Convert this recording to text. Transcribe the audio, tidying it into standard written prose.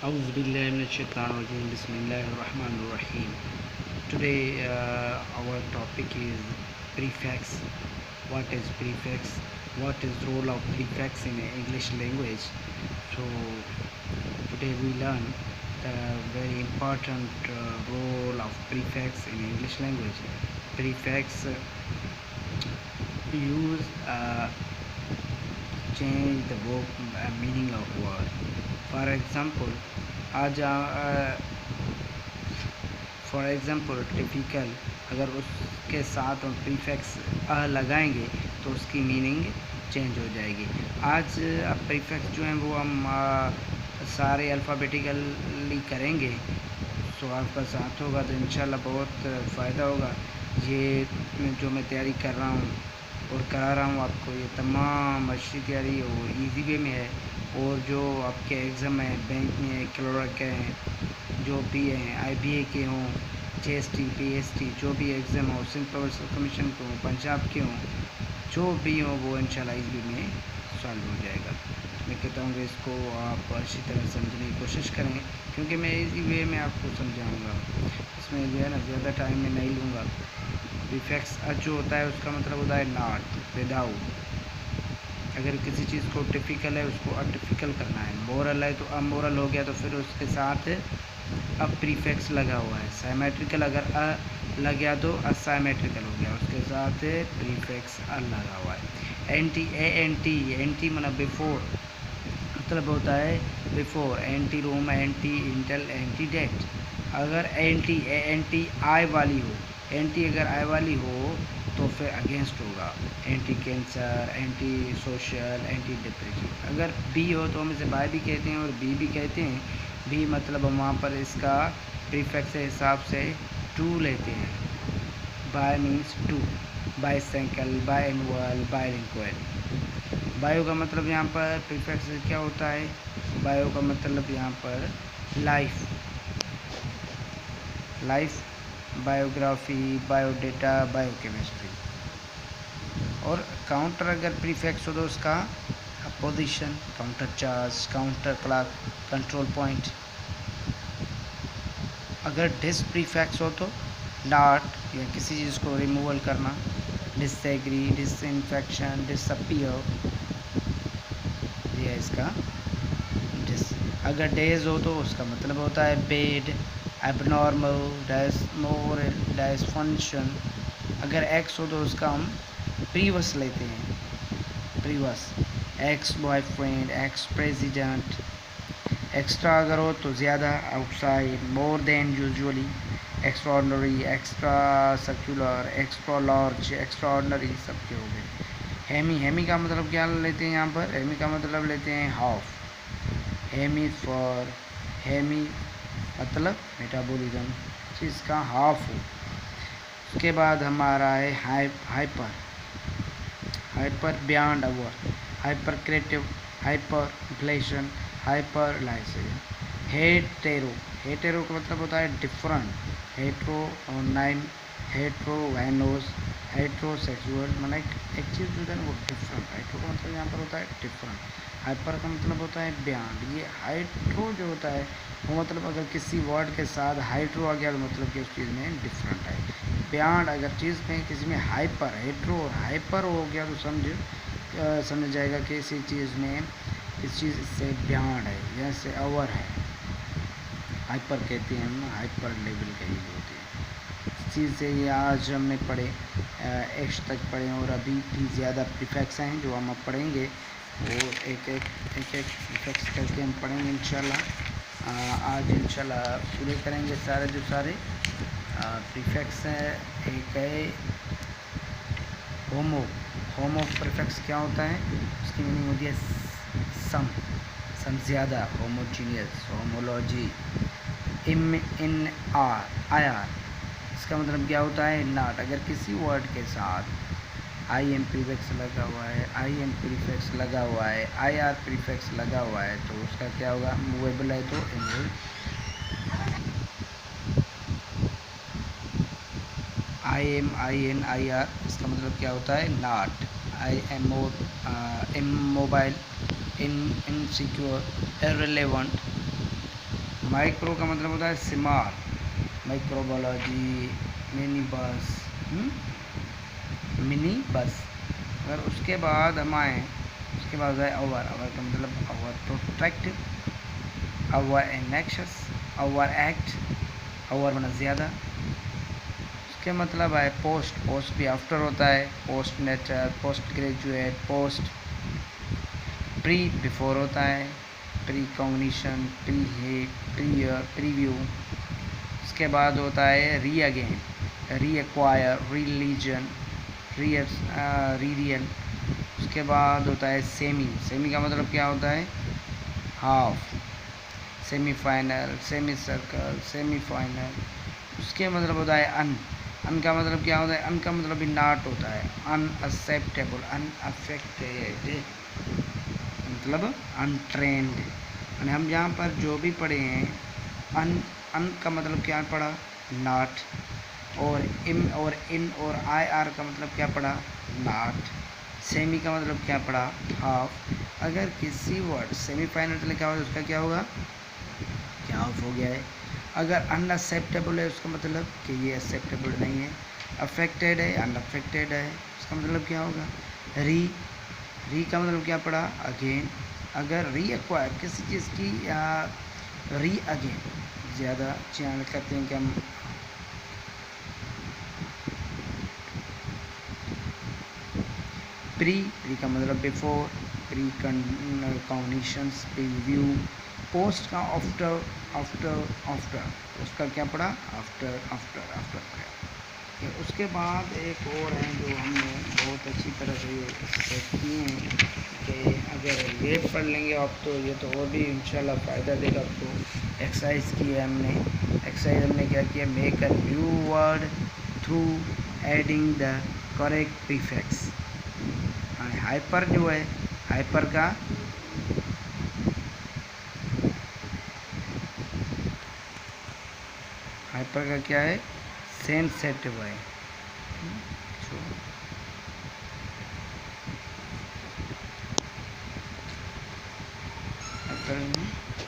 Auzubillahiminash-shaytanir-rajeem. Bismillahir-rahmanir-rahim. Today, our topic is prefix. What is prefix? What is role of prefix in English language? So, today we learn the very important role of prefix in English language. Prefix use change the meaning of word. For example, आज for example typical, अगर उसके साथ हम prefix अ लगाएंगे तो उसकी meaning change हो जाएगी। आज प्रीफिक्स जो हैं वो हम सारे अल्फ़ाबेटिकली करेंगे, तो आपका साथ होगा तो इंशाल्लाह बहुत फ़ायदा होगा। ये जो मैं तैयारी कर रहा हूँ और करा रहा हूँ आपको, ये तमाम अच्छी तैयारी और इजी वे में है। और जो आपके एग्ज़ाम है, बैंक में है, क्लर्क के हैं, जो भी हैं, IBA के हों, GST PST जो भी एग्ज़ाम हो, सिंध पब्लिक कमीशन के हों, पंजाब के हों, जो भी हो वो इंशाल्लाह इजी वे में सॉल्व हो जाएगा। मैं कहता हूँ कि इसको आप अच्छी तरह समझने की कोशिश करें, क्योंकि मैं इजी वे में आपको समझाऊँगा। इसमें जो है ना ज़्यादा टाइम में नहीं लूँगा। प्रीफिक्स जो होता है उसका मतलब होता है नॉट, विदाउट। अगर किसी चीज़ को टिपिकल है उसको अटिपिकल करना है, मोरल है तो अमोरल हो गया, तो फिर उसके साथ अब प्रीफिक्स लगा हुआ है। साइमेट्रिकल अगर अ लग गया तो असाइमेट्रिकल हो गया, उसके साथ प्रीफिक्स अ लगा हुआ है। एंटी एंटी मतलब बिफोर, मतलब होता है बिफोर। एंटी रोम, एंटी इंटेल, एंटी डेट। अगर एंटी आई वाली हो, एंटी अगर आई वाली हो तो फिर अगेंस्ट होगा। Anti cancer, anti social, anti depressive. अगर बी हो तो हम इसे बाय भी कहते हैं और बी भी कहते हैं। बी मतलब हम वहाँ पर इसका प्रीफिक्स के हिसाब से टू लेते हैं। Bi means two, bicycle, biannual, bilingual. Bio का मतलब यहाँ पर प्रीफिक्स क्या होता है? बायो का मतलब यहाँ पर लाइफ, बायोग्राफी, बायोडेटा, बायोकेमिस्ट्री। और काउंटर अगर प्रीफिक्स हो तो उसका position, counter charge, counter clock, control point. अगर डिस प्रीफिक्स हो तो डॉट या किसी चीज़ को रिमूवल करना, डिसएग्री, डिसइंफेक्शन, डिसअपियर, ये है इसका डिस। अगर डेज हो तो उसका मतलब होता है बेड, एबनॉर्मल, डिसमोरल, डिसफंक्शन। अगर एक्स हो तो उसका हम प्रीवियस लेते हैं, previous, ex boyfriend, ex president. Extra अगर हो तो ज़्यादा, outside, more than usually, extraordinary, extra circular, extra large, extra ordinary, सबके हो गए। हेमी का मतलब क्या लेते हैं यहाँ पर? हेमी का मतलब लेते हैं हाफ। हेमी फॉर, हेमी मतलब मेटाबॉलिज्म, चीज़ का हाफ हो। उसके बाद हमारा है hyper, hyper beyond over, hyper creative, hyper inflation, hyper लाइसेशन। हेटेरो का मतलब होता है डिफरेंट, हेट्रो और नाइन, हेट्रोवेनोस, हेट्रोसेक्सुअल, मतलब एक चीज़ जो है ना वो डिफरेंट। हाइट्रो का मतलब यहाँ पर होता है डिफरेंट। हाइपर का मतलब होता है बियॉन्ड। ये हाइट्रो जो होता है वो मतलब अगर किसी वर्ड के साथ हाइट्रो आ गया तो मतलब कि उस चीज़ में डिफरेंट है। बियॉन्ड अगर चीज़ में किसी में हाइपर, हेट्रो और हाइपर हो गया तो समझ जाएगा कि इसी चीज़ में इस चीज़ से बियॉन्ड है, जैसे ओवर है। हाइपर कहते हैं हम, हाइपर लेवल का यूज होती है इस चीज़ से। ये आज हमने पढ़े, एक्स तक पढ़े, और अभी भी ज़्यादा प्रीफिक्स हैं जो हम अब पढ़ेंगे, वो एक एक प्रीफिक्स करके हम पढ़ेंगे इंशाल्लाह। आज इंशाल्लाह पूरे करेंगे सारे जो सारे प्रीफिक्स हैं। एक है होमो प्रीफिक्स क्या होता है? उसकी मीनिंग होती है सम ज़्यादा, होमोजीनियस, होमोलॉजी। इन आर, इसका मतलब क्या होता है? नॉट। अगर किसी वर्ड के साथ IM प्रीफिक्स लगा हुआ है, IN प्रीफिक्स लगा हुआ है, IR प्रीफिक्स लगा हुआ है तो उसका क्या होगा? मूवेबल है तो इमूवेबल। IM, IN, IR इसका मतलब क्या होता है? Not. Immobile, insecure, irrelevant, micro का मतलब होता है small, microbiology, mini bus, mini bus. अगर उसके बाद हम आए, उसके बाद है ओवर, ओवर का मतलब over protective, over anxious, over act, over मतलब ज़्यादा। उसके मतलब है पोस्ट, पोस्ट भी आफ्टर होता है, post nature, post graduate, post. Pre before होता है, pre cognition, pre hate, preview. उसके बाद होता है री अगेन, री एक्वायर, रिलीजन, रीरियल। उसके बाद होता है सेमी, सेमी का मतलब क्या होता है, half, semifinal, semi circle, semifinal. उसके मतलब होता है अन, अन का मतलब क्या होता है, अन का मतलब भी नॉट होता है, अनअक्सेप्टेबल, अनअफेक्टेड मतलब अनट्रेंड। और हम यहाँ पर जो भी पढ़े हैं, अन, अन का मतलब क्या पढ़ा, नॉट, और इम और इन और आई आर का मतलब क्या पढ़ा, नॉट। सेमी का मतलब क्या पढ़ा, हाफ। अगर किसी वर्ड सेमीफाइनल लिखा हुआ है उसका क्या होगा, क्या हाफ हो गया है। अगर अनअक्सेप्टेबल है उसका मतलब कि ये एक्सेप्टेबल नहीं है। अफेक्टेड है, अनअफेक्टेड है, उसका मतलब क्या होगा, री, री का मतलब क्या पड़ा, अगेन। अगर री एक्वायर किसी चीज़ की, या री अगेन, ज़्यादा चैनल करते हैं कि हम प्री, प्री का मतलब before, pre cognitions, preview. Post का आफ्टर, आफ्टर, आफ्टर, उसका क्या पड़ा, आफ्टर, आफ्टर, आफ्टर पड़ा। उसके बाद एक और है जो हमने बहुत अच्छी तरह से सेट किए हैं कि अगर ये पढ़ लेंगे आप तो ये तो और भी इंशाल्लाह फ़ायदा देगा आपको। एक्सरसाइज की है हमने, एक्सरसाइज हमने क्या किया, make a new word through adding the correct prefix. Hyper जो है, हाइपर का क्या है, सेंसिटिव है।